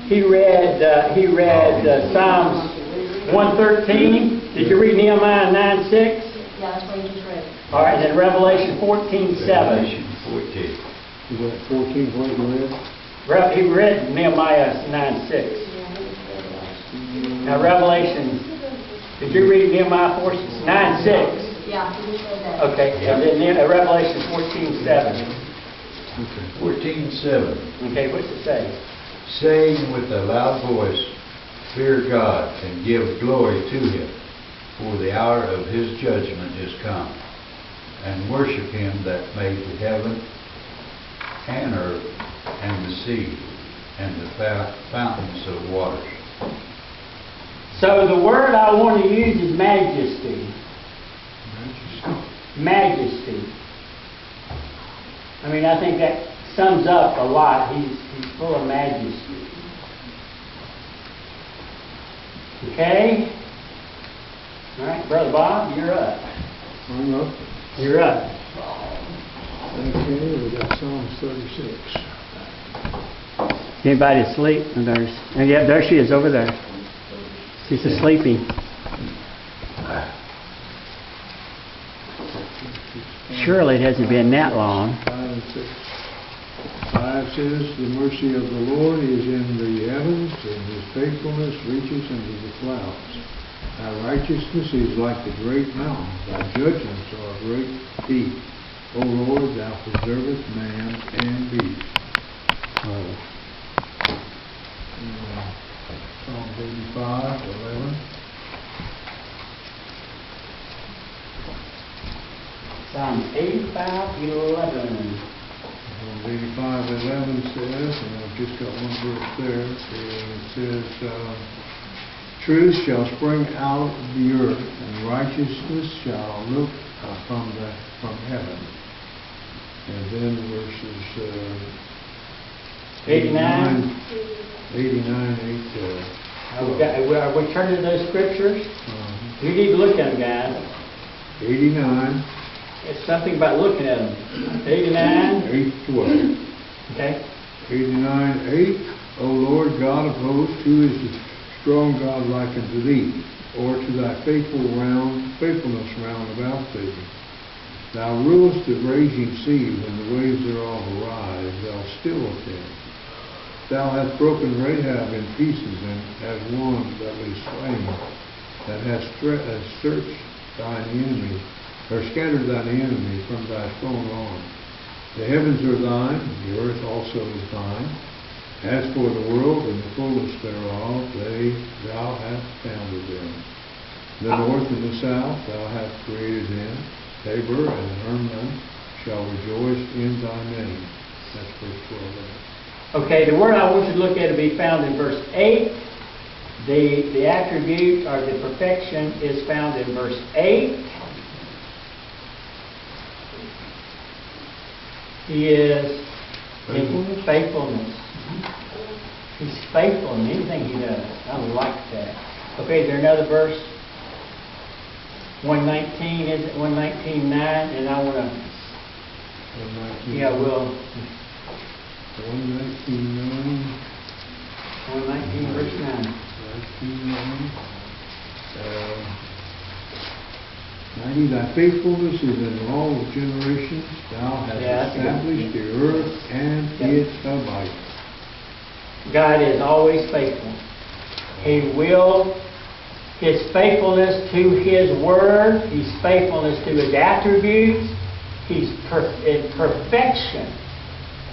He read Psalms 113. Did you read Nehemiah 9:6? Yeah, that's what you just read. All right, and then Revelation 14:7. Revelation 14. Is that 14 what you read? He read Nehemiah 9:6. Now Revelation, did you read Nehemiah 9:6? Yeah, he just read that. Okay, and then Revelation 14:7. Okay. 14:7. Okay, what's it say? Saying with a loud voice, fear God and give glory to Him, for the hour of His judgment is come, and worship Him that made the heaven and earth and the sea and the fountains of waters. So the word I want to use is majesty. Majesty. I mean, I think that sums up a lot. He's full of majesty. Okay? All right, Brother Bob, you're up. I'm up. You're up. Okay, we got Psalms 36. Anybody asleep? And yeah, there she is over there. She's sleeping. Surely it hasn't been that long. 5 and 6. 5 says, the mercy of the Lord is in the heavens, and His faithfulness reaches into the clouds. Thy righteousness is like the great mountain, thy judgments are great deep. O Lord, thou preservest man and beast. Psalm 85:11. Psalm 85:11. 85:11 says, and I've just got one verse there, it says, truth shall spring out of the earth, and righteousness shall look from heaven. And then verses 89. 89, 8. Are we turning to those scriptures? You need to look at them, guys. 89. It's something about looking at them. 89. 8:12. Okay. 89:8. O Lord God of hosts, who is the strong God like unto thee, or to thy faithfulness round about thee? Thou rulest the raging sea, when the waves thereof arise, thou stillest them. Thou hast broken Rahab in pieces, and as one that was slain, that hast searched thine enemy, or scattered thine enemy from thy strong arm. The heavens are thine, the earth also is thine. As for the world and the fullness thereof, thou hast founded them. The north and the south thou hast created them. Tabor and Hermon shall rejoice in thy name. That's verse 12. Okay, the word I want you to look at will be found in verse 8. The attribute or the perfection is found in verse 8. He is in faithfulness. He's faithful in anything he does. I like that. Okay, is there another verse? 119, is it 119:9? And I want to. 119. Yeah, we'll. 119:9. 119 verse 9. 90. Thy faithfulness is in all generations. Thou hast established the earth and its abide. God is always faithful. His faithfulness to His Word, His faithfulness to His attributes, He's in perfection.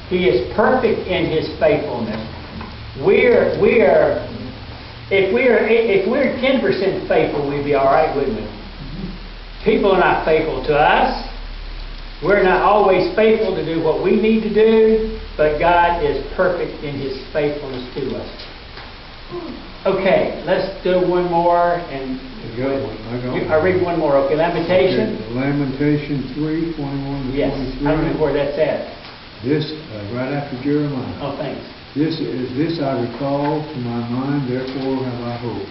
He is perfect in His faithfulness. If we're 10% faithful, we'd be all right, wouldn't we? People are not faithful to us. We're not always faithful to do what we need to do, but God is perfect in His faithfulness to us. Okay, let's do one more. And I read one more. Okay, Lamentation. Okay, Lamentation 3:21 to 23. Yes, I don't know where that's at. This right after Jeremiah. Oh, thanks. This I recall to my mind, therefore have I hope.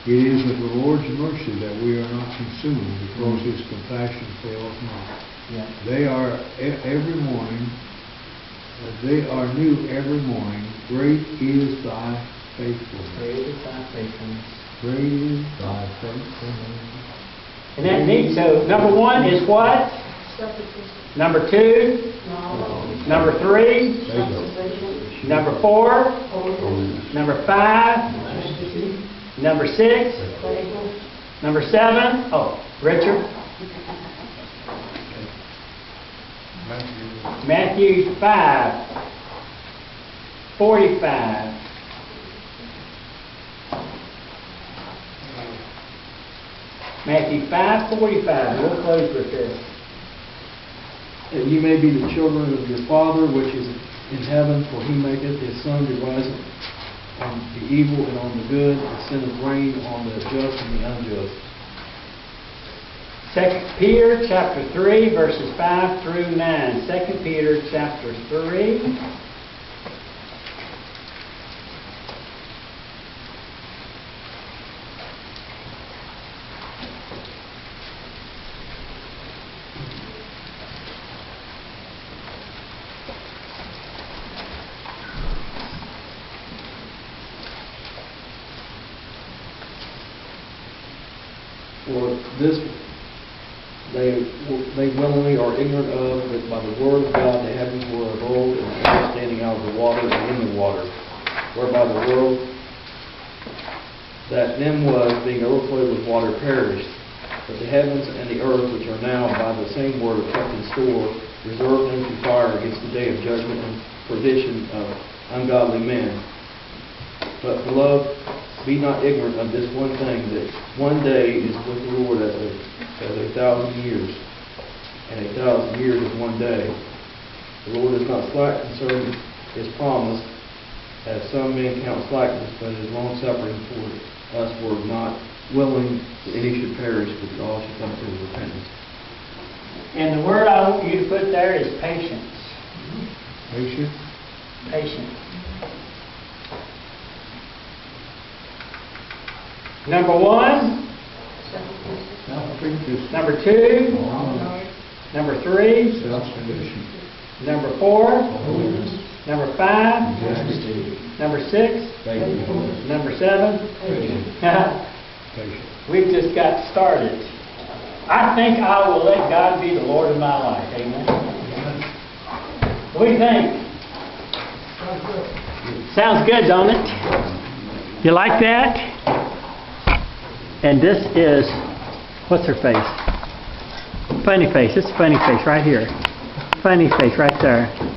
It is of the Lord's mercy that we are not consumed, because His compassion fails not. Yeah. They are every morning. They are new every morning. Great is thy faithfulness. Great is thy faithfulness. Great is thy faithfulness. And that neat. So number 1 is what? Self-existent. Number 2? Knowledge. Number 3? Self-sufficient. Number 4? Holiness. Number 5? Number 6? Faithful. Number 7? Oh, Richard? Matthew 5:45. Matthew 5:45. We'll close with this. That ye may be the children of your Father which is in heaven, for he maketh his sun to rise on the evil and on the good, and sendeth rain on the just and the unjust. 2 Peter chapter 3, verses 5 through 9. 2 Peter chapter 3. For this they willingly are ignorant of, that by the word of God the heavens were of old, and the earth standing out of the water and in the water, whereby the world that then was, being overflowed with water, perished. But the heavens and the earth, which are now by the same word kept in store, reserved unto fire against the day of judgment and perdition of ungodly men. But, beloved, be not ignorant of this one thing, that one day is with the Lord as 1,000 years, and 1,000 years is one day. The Lord is not slack concerning his promise, as some men count slackness, but is long-suffering toward us, were not willing that any should perish, but all should come to repentance. And the word I want you to put there is patience. Patient. Patience. Number 1. Self-existent. Self-existent. Number 2. Knowledge. Number 3. Self-sufficient. Number 4. Holiness. Number 5. Majesty. Number 6. Faithfulness. Number 7. Patient. We've just got started. I think I will let God be the Lord of my life. Amen. What do you think? Sounds good, don't it? You like that? And this is, what's her face? Funny face. It's funny face right here. Funny face right there.